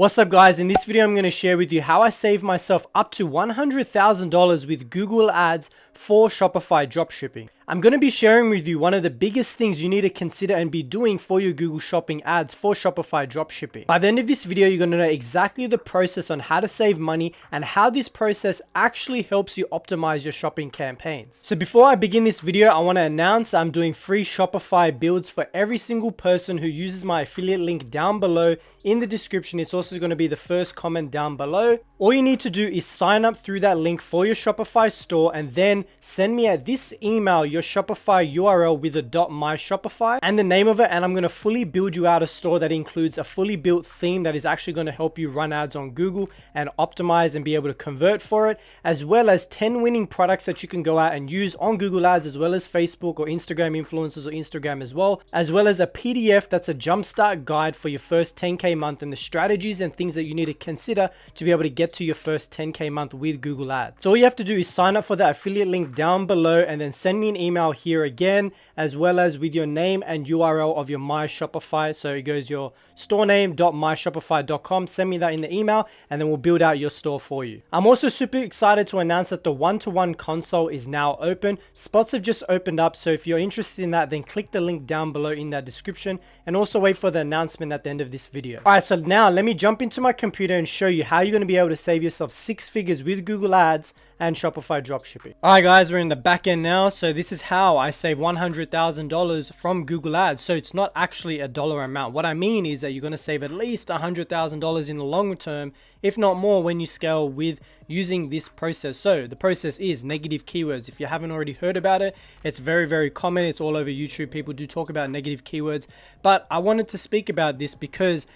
What's up guys, in this video I'm going to share with you how I saved myself up to $100,000 with Google Ads for Shopify dropshipping. I'm going to be sharing with you one of the biggest things you need to consider and be doing for your Google Shopping ads for Shopify dropshipping. By the end of this video, you're going to know exactly the process on how to save money and how this process actually helps you optimize your shopping campaigns. So before I begin this video, I want to announce I'm doing free Shopify builds for every single person who uses my affiliate link down below in the description. It's also going to be the first comment down below. All you need to do is sign up through that link for your Shopify store and then send me at this email your Shopify URL with a .myshopify and the name of it, and I'm going to fully build you out a store that includes a fully built theme that is actually going to help you run ads on Google and optimize and be able to convert for it, as well as 10 winning products that you can go out and use on Google Ads, as well as Facebook or Instagram influencers or Instagram as well as a PDF that's a jumpstart guide for your first 10K month and the strategies and things that you need to consider to be able to get to your first 10K month with Google Ads. So all you have to do is sign up for that affiliate link down below and then send me an email here again, as well as with your name and URL of your My Shopify. So it goes your store name.myshopify.com. Send me that in the email and then we'll build out your store for you. I'm also super excited to announce that the one-to-one console is now open. Spots have just opened up. So if you're interested in that, then click the link down below in that description and also wait for the announcement at the end of this video. All right, so now let me jump into my computer and show you how you're going to be able to save yourself 6 figures with Google Ads and Shopify dropshipping. All right guys, we're in the back end now. So this is how I save $100,000 from Google Ads. So it's not actually a dollar amount. What I mean is that you're going to save at least $100,000 in the long term, if not more, when you scale with using this process. So the process is negative keywords. If you haven't already heard about it, it's very, very common. It's all over YouTube. People do talk about negative keywords, but I wanted to speak about this because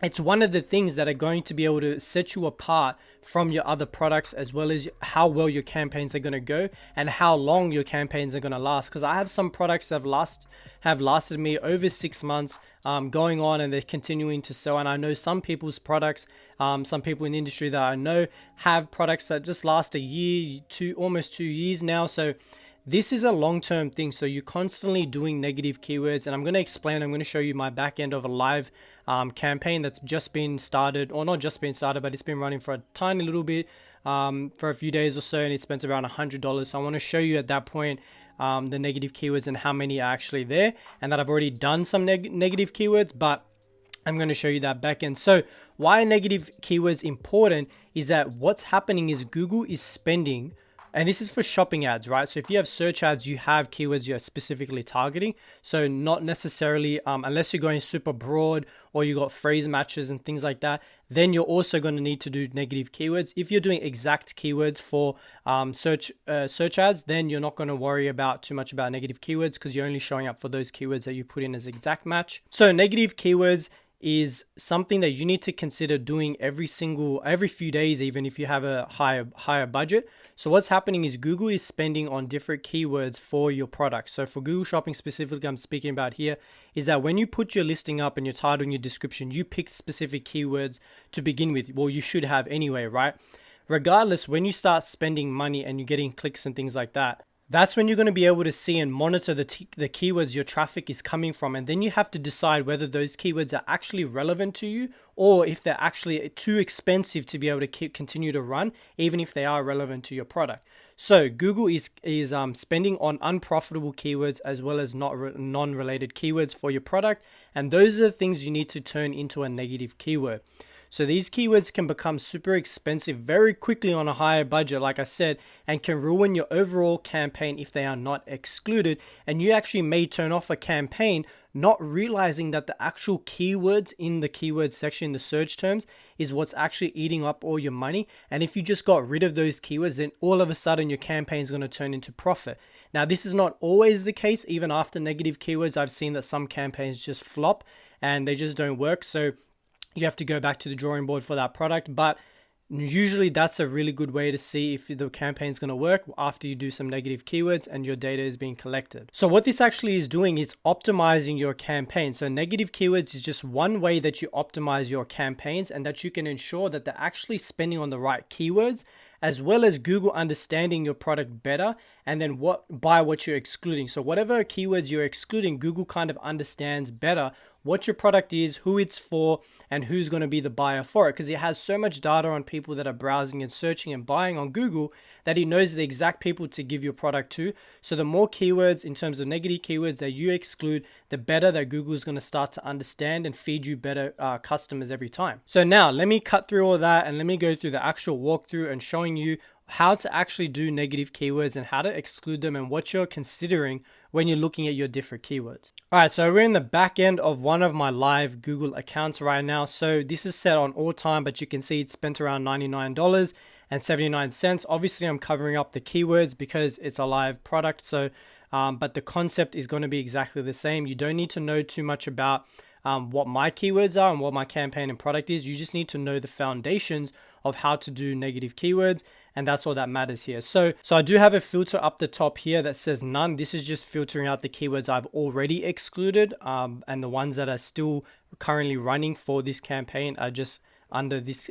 it's one of the things that are going to be able to set you apart from your other products, as well as how well your campaigns are going to go and how long your campaigns are going to last. Because I have some products that have lasted me over 6 months going on, and they're continuing to sell. And I know some people's products, some people in the industry that I know have products that just last a year, almost 2 years now. So this is a long-term thing. So you're constantly doing negative keywords, and I'm going to show you my back end of a live campaign that's just been started, or not just been started, but it's been running for a tiny little bit for a few days or so, and it spent around $100. So I want to show you at that point the negative keywords and how many are actually there, and that I've already done some negative keywords, but I'm going to show you that back end. So why negative keywords important is that what's happening is Google is spending, and this is for shopping ads, right? So if you have search ads, you have keywords you're specifically targeting. So not necessarily, unless you're going super broad or you got phrase matches and things like that, then you're also going to need to do negative keywords. If you're doing exact keywords for search ads, then you're not going to worry too much about negative keywords, because you're only showing up for those keywords that you put in as exact match. So negative keywords is something that you need to consider doing every few days, even if you have a higher budget. So what's happening is Google is spending on different keywords for your product. So for Google Shopping specifically, I'm speaking about here, is that when you put your listing up and your title and your description, you pick specific keywords to begin with. Well, you should have anyway, right? Regardless, when you start spending money and you're getting clicks and things like that, that's when you're going to be able to see and monitor the keywords your traffic is coming from. And then you have to decide whether those keywords are actually relevant to you, or if they're actually too expensive to be able to continue to run, even if they are relevant to your product. So Google is spending on unprofitable keywords as well as non-related keywords for your product. And those are the things you need to turn into a negative keyword. So these keywords can become super expensive very quickly on a higher budget, like I said, and can ruin your overall campaign if they are not excluded. And you actually may turn off a campaign not realizing that the actual keywords in the keyword section, in the search terms, is what's actually eating up all your money. And if you just got rid of those keywords, then all of a sudden your campaign is going to turn into profit. Now, this is not always the case. Even after negative keywords, I've seen that some campaigns just flop and they just don't work. So you have to go back to the drawing board for that product, but usually that's a really good way to see if the campaign is going to work after you do some negative keywords and your data is being collected. So what this actually is doing is optimizing your campaign. So negative keywords is just one way that you optimize your campaigns, and that you can ensure that they're actually spending on the right keywords, as well as Google understanding your product better, and then by what you're excluding. So whatever keywords you're excluding, Google kind of understands better what your product is, who it's for, and who's going to be the buyer for it, because it has so much data on people that are browsing and searching and buying on Google that he knows the exact people to give your product to. So the more keywords in terms of negative keywords that you exclude, the better that Google is going to start to understand and feed you better customers every time. So now let me cut through all that and let me go through the actual walkthrough and showing you how to actually do negative keywords and how to exclude them and what you're considering when you're looking at your different keywords. All right, so we're in the back end of one of my live Google accounts right now. So this is set on all time, but you can see it's spent around $99.79. Obviously, I'm covering up the keywords because it's a live product. So, but the concept is going to be exactly the same. You don't need to know too much about what my keywords are and what my campaign and product is. You just need to know the foundations of how to do negative keywords, and that's all that matters here. So I do have a filter up the top here that says none. This is just filtering out the keywords I've already excluded, and the ones that are still currently running for this campaign are just under this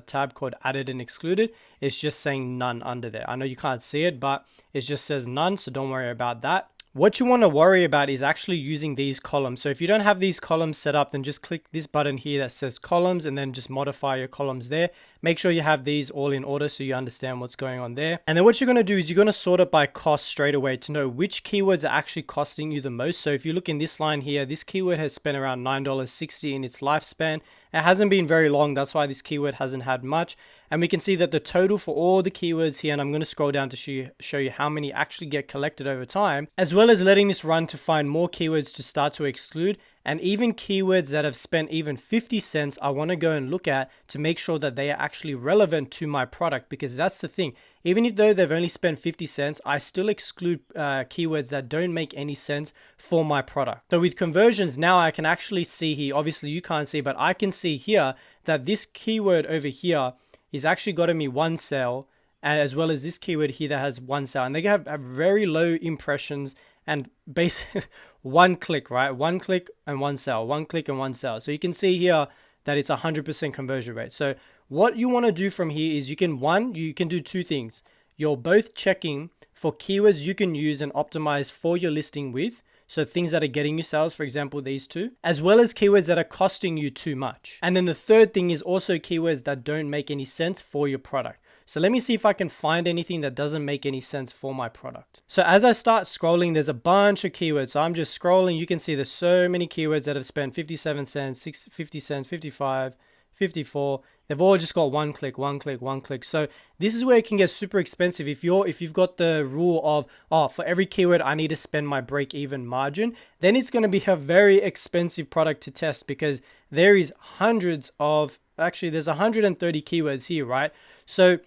tab called added and excluded. It's just saying none under there. I know you can't see it, but it just says none, so don't worry about that. What you want to worry about is actually using these columns. So if you don't have these columns set up, then just click this button here that says columns and then just modify your columns there. Make sure you have these all in order so you understand what's going on there. And then what you're going to do is you're going to sort it by cost straight away to know which keywords are actually costing you the most. So if you look in this line here, this keyword has spent around $9.60 in its lifespan. It hasn't been very long. That's why this keyword hasn't had much. And we can see that the total for all the keywords here, and I'm going to scroll down to show you how many actually get collected over time, as well as letting this run to find more keywords to start to exclude. And even keywords that have spent even 50 cents, I want to go and look at to make sure that they are actually relevant to my product, because that's the thing. Even though they've only spent 50 cents, I still exclude keywords that don't make any sense for my product. So with conversions, now I can actually see here, obviously you can't see, but I can see here that this keyword over here is actually gotten me one sale, and as well as this keyword here that has one sale, and they have very low impressions and basically one click, right? One click and one sale, one click and one sale. So you can see here that it's 100% conversion rate. So what you want to do from here is you can do two things. You're both checking for keywords you can use and optimize for your listing with. So things that are getting you sales, for example, these two, as well as keywords that are costing you too much. And then the third thing is also keywords that don't make any sense for your product. So let me see if I can find anything that doesn't make any sense for my product. So as I start scrolling, there's a bunch of keywords. So I'm just scrolling. You can see there's so many keywords that have spent 57 cents, 50 cents, 55, 54. They've all just got one click, one click, one click. So this is where it can get super expensive. If you've got the rule of, for every keyword, I need to spend my break-even margin, then it's going to be a very expensive product to test, because there's 130 keywords here, right? So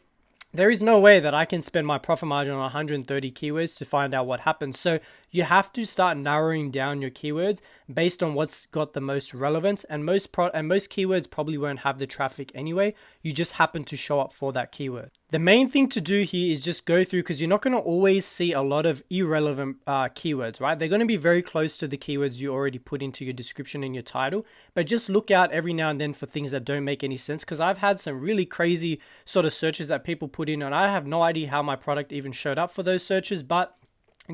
there is no way that I can spend my profit margin on 130 keywords to find out what happens. So you have to start narrowing down your keywords based on what's got the most relevance, and most keywords probably won't have the traffic anyway. You just happen to show up for that keyword. The main thing to do here is just go through, because you're not going to always see a lot of irrelevant keywords, right? They're going to be very close to the keywords you already put into your description and your title, but just look out every now and then for things that don't make any sense, because I've had some really crazy sort of searches that people put in, and I have no idea how my product even showed up for those searches, but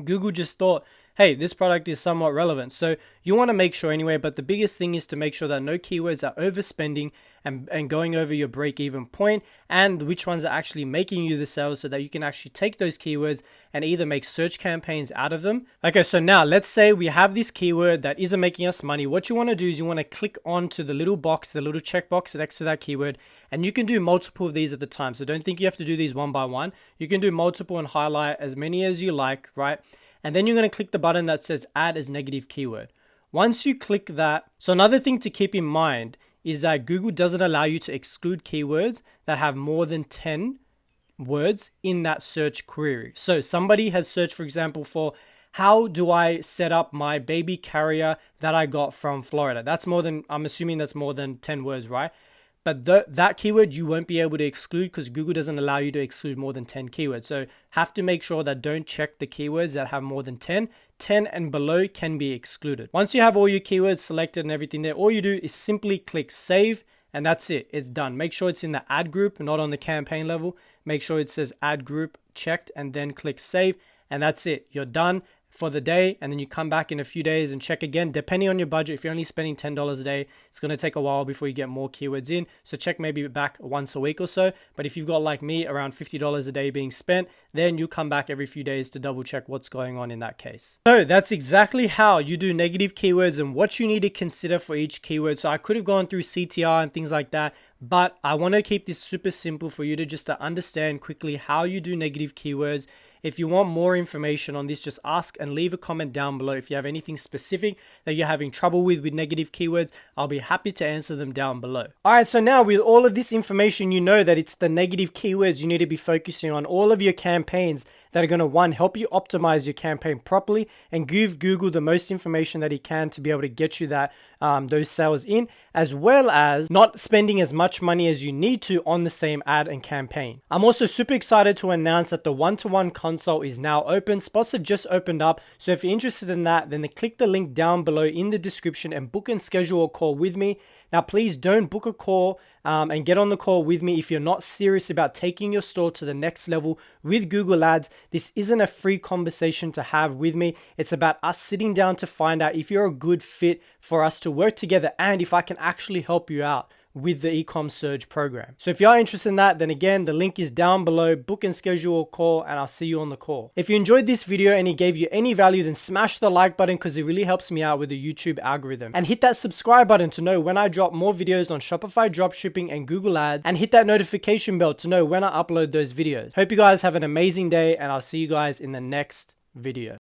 Google just thought, hey, this product is somewhat relevant. So you want to make sure anyway, but the biggest thing is to make sure that no keywords are overspending and going over your break-even point, and which ones are actually making you the sales, so that you can actually take those keywords and either make search campaigns out of them. Okay, so now let's say we have this keyword that isn't making us money. What you want to do is you want to click onto the little box, the little checkbox next to that keyword, and you can do multiple of these at the time. So don't think you have to do these one by one. You can do multiple and highlight as many as you like, right? And then you're going to click the button that says add as negative keyword. Once you click that, so another thing to keep in mind is that Google doesn't allow you to exclude keywords that have more than 10 words in that search query. So somebody has searched, for example, for how do I set up my baby carrier that I got from Florida? I'm assuming that's more than 10 words, right? But that keyword you won't be able to exclude, because Google doesn't allow you to exclude more than 10 keywords. So have to make sure that don't check the keywords that have more than 10. 10 and below can be excluded. Once you have all your keywords selected and everything there, all you do is simply click save and that's it. It's done. Make sure it's in the ad group, not on the campaign level. Make sure it says ad group checked, and then click save, and that's it. You're done for the day, and then you come back in a few days and check again. Depending on your budget, if you're only spending $10 a day, it's going to take a while before you get more keywords in. So check maybe back once a week or so. But if you've got, like me, around $50 a day being spent, then you come back every few days to double check what's going on in that case. So that's exactly how you do negative keywords and what you need to consider for each keyword. So I could have gone through CTR and things like that, but I want to keep this super simple for you to just to understand quickly how you do negative keywords. If you want more information on this, just ask and leave a comment down below. If you have anything specific that you're having trouble with negative keywords, I'll be happy to answer them down below. All right, so now with all of this information, you know that it's the negative keywords you need to be focusing on. All of your campaigns that are going to, one, help you optimize your campaign properly and give Google the most information that he can to be able to get you that those sales in, as well as not spending as much money as you need to on the same ad and campaign. I'm also super excited to announce that the one-to-one consult is now open. Spots have just opened up, so if you're interested in that, then click the link down below in the description and book and schedule a call with me. Now, please don't book a call and get on the call with me if you're not serious about taking your store to the next level with Google Ads. This isn't a free conversation to have with me. It's about us sitting down to find out if you're a good fit for us to work together and if I can actually help you out with the Ecom Surge program. So if you are interested in that, then again, the link is down below. Book and schedule a call, and I'll see you on the call. If you enjoyed this video and it gave you any value, then smash the like button because it really helps me out with the YouTube algorithm. And hit that subscribe button to know when I drop more videos on Shopify dropshipping and Google Ads, and hit that notification bell to know when I upload those videos. Hope you guys have an amazing day, and I'll see you guys in the next video.